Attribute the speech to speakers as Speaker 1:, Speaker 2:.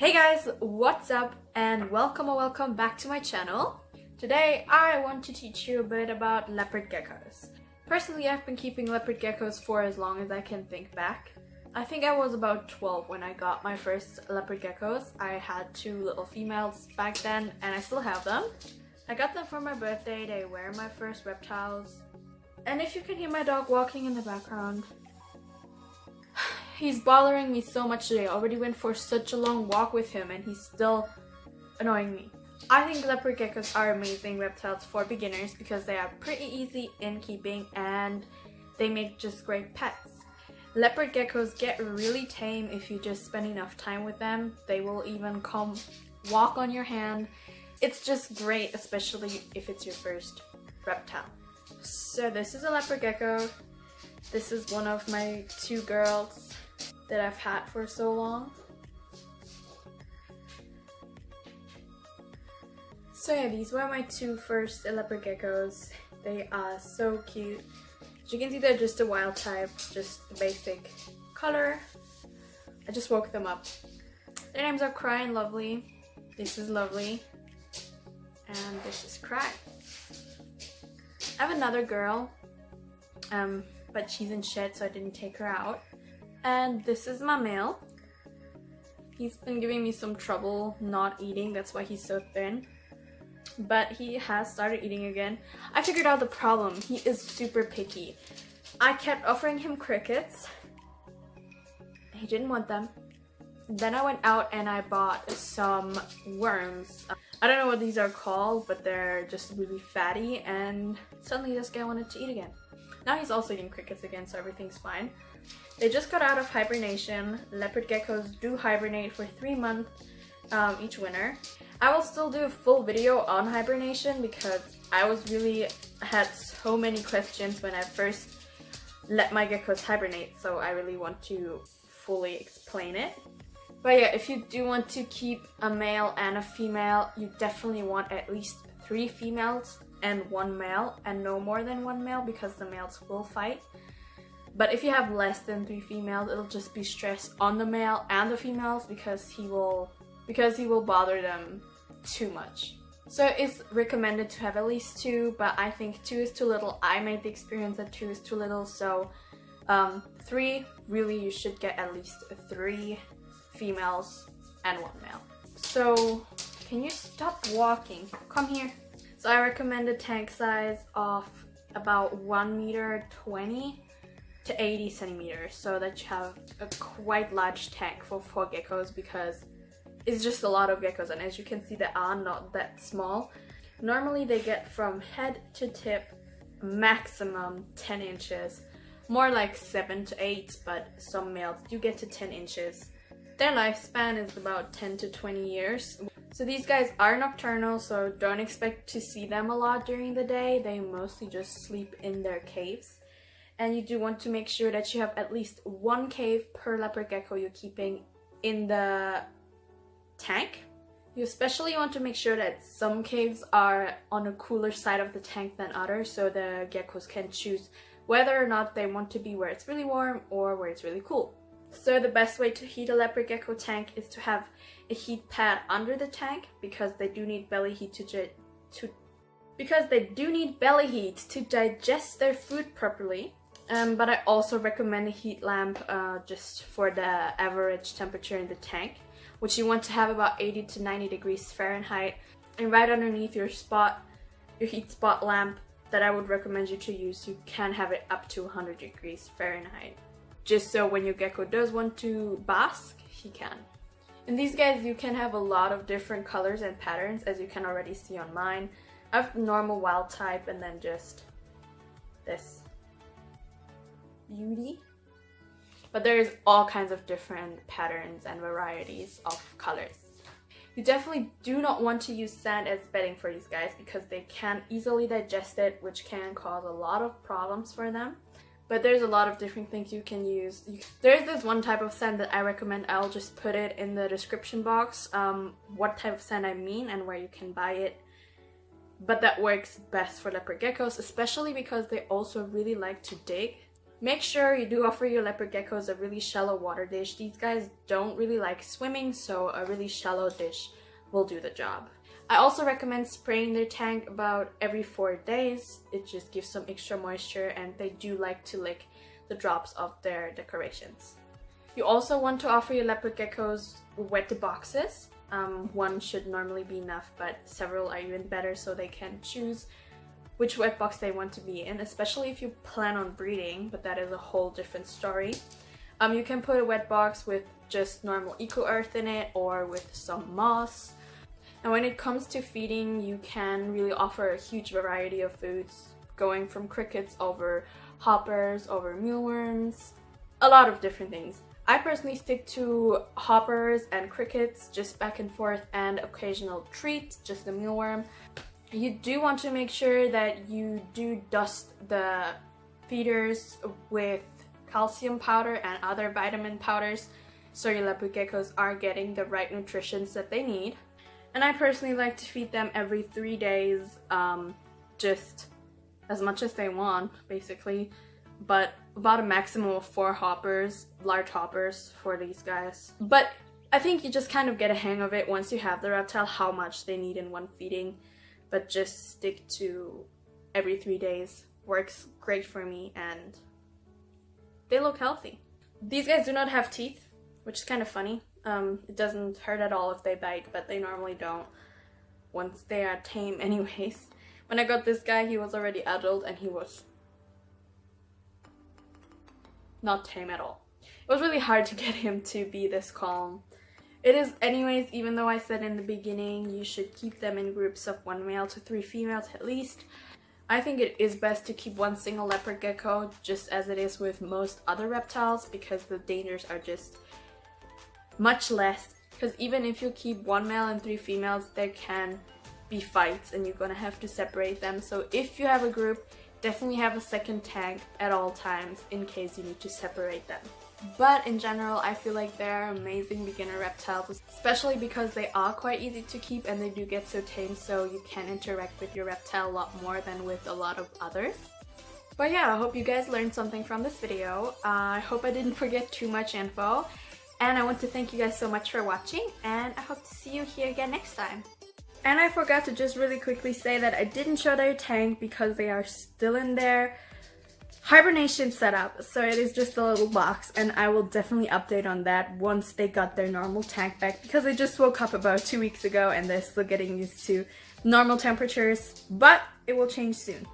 Speaker 1: Hey guys, what's up and welcome back to my channel. Today I want to teach you a bit about leopard geckos. Personally, I've been keeping leopard geckos for as long as I can think back. I think I was about 12 when I got my first leopard geckos. I had two little females back then and I still have them. I got them for my birthday. They were my first reptiles. And if you can hear my dog walking in the background, he's bothering me so much today. I already went for such a long walk with him and he's still annoying me. I think leopard geckos are amazing reptiles for beginners because they are pretty easy in keeping and they make just great pets. Leopard geckos get really tame if you just spend enough time with them. They will even come walk on your hand. It's just great, especially if it's your first reptile. So this is a leopard gecko. This is one of my two girls that I've had for so long. So yeah, these were my two first leopard geckos. They are so cute. As you can see, they're just a wild type, just the basic color. I just woke them up. Their names are Cry and Lovely. This is Lovely. And this is Cry. I have another girl, but she's in shed, so I didn't take her out. And this is my male. He's been giving me some trouble not eating, that's why he's so thin. But he has started eating again. I figured out the problem. He is super picky. I kept offering him crickets. He didn't want them. Then I went out and I bought some worms. I don't know what these are called, but they're just really fatty, and suddenly this guy wanted to eat again. Now he's also eating crickets again, so everything's fine. They just got out of hibernation. Leopard geckos do hibernate for 3 months each winter. I will still do a full video on hibernation because I had so many questions when I first let my geckos hibernate, so I really want to fully explain it. But yeah, if you do want to keep a male and a female, you definitely want at least 3 females and 1 male, and no more than 1 male because the males will fight. But if you have less than 3 females, it'll just be stress on the male and the females because he will bother them too much. So it's recommended to have at least 2, but I think 2 is too little. I made the experience that 2 is too little, so 3, really you should get at least 3 females and 1 male. So can you stop walking? Come here. So I recommend a tank size of about 1.20 to 80 centimeters, so that you have a quite large tank for 4 geckos because it's just a lot of geckos, and as you can see, they are not that small. Normally they get from head to tip maximum 10 inches, more like 7 to 8, but some males do get to 10 inches. Their lifespan is about 10 to 20 years. So these guys are nocturnal, so don't expect to see them a lot during the day. They mostly just sleep in their caves. And you do want to make sure that you have at least 1 cave per leopard gecko you're keeping in the tank. You especially want to make sure that some caves are on a cooler side of the tank than others, so the geckos can choose whether or not they want to be where it's really warm or where it's really cool. So the best way to heat a leopard gecko tank is to have a heat pad under the tank because they do need belly heat to digest their food properly. But I also recommend a heat lamp just for the average temperature in the tank, which you want to have about 80 to 90 degrees Fahrenheit. And right underneath your heat spot lamp that I would recommend you to use, you can have it up to 100 degrees Fahrenheit. Just so when your gecko does want to bask, he can. In these guys, you can have a lot of different colors and patterns, as you can already see on mine. I have normal wild type and then just this beauty. But there's all kinds of different patterns and varieties of colors. You definitely do not want to use sand as bedding for these guys because they can easily digest it, which can cause a lot of problems for them. But there's a lot of different things you can use. There's this one type of sand that I recommend. I'll just put it in the description box, what type of sand I mean and where you can buy it. But that works best for leopard geckos, especially because they also really like to dig. Make sure you do offer your leopard geckos a really shallow water dish. These guys don't really like swimming, so a really shallow dish will do the job. I also recommend spraying their tank about every 4 days. It just gives some extra moisture, and they do like to lick the drops of their decorations. You also want to offer your leopard geckos wet boxes. One should normally be enough, but several are even better, so they can choose which wet box they want to be in, especially if you plan on breeding, but that is a whole different story. You can put a wet box with just normal eco earth in it or with some moss. And when it comes to feeding, you can really offer a huge variety of foods, going from crickets over hoppers, over mealworms, a lot of different things. I personally stick to hoppers and crickets, just back and forth, and occasional treats, just the mealworm. You do want to make sure that you do dust the feeders with calcium powder and other vitamin powders, so your leopard geckos are getting the right nutritions that they need. And I personally like to feed them every 3 days, just as much as they want, basically. But about a maximum of 4 hoppers, large hoppers for these guys. But I think you just kind of get a hang of it once you have the reptile, how much they need in one feeding. But just stick to every 3 days. Works great for me, and they look healthy. These guys do not have teeth, which is kind of funny. It doesn't hurt at all if they bite, but they normally don't once they are tame anyways. When I got this guy, he was already adult and he was not tame at all. It was really hard to get him to be this calm. It is anyways, even though I said in the beginning you should keep them in groups of 1 male to 3 females at least. I think it is best to keep one single leopard gecko, just as it is with most other reptiles, because the dangers are just much less. Because even if you keep 1 male and 3 females, there can be fights and you're gonna have to separate them. So if you have a group, definitely have a second tank at all times in case you need to separate them. But in general, I feel like they're amazing beginner reptiles, especially because they are quite easy to keep and they do get so tame, so you can interact with your reptile a lot more than with a lot of others. But yeah, I hope you guys learned something from this video. I hope I didn't forget too much info. And I want to thank you guys so much for watching, and I hope to see you here again next time. And I forgot to just really quickly say that I didn't show their tank because they are still in their hibernation setup, so it is just a little box, and I will definitely update on that once they got their normal tank back, because they just woke up about 2 weeks ago and they're still getting used to normal temperatures, but it will change soon.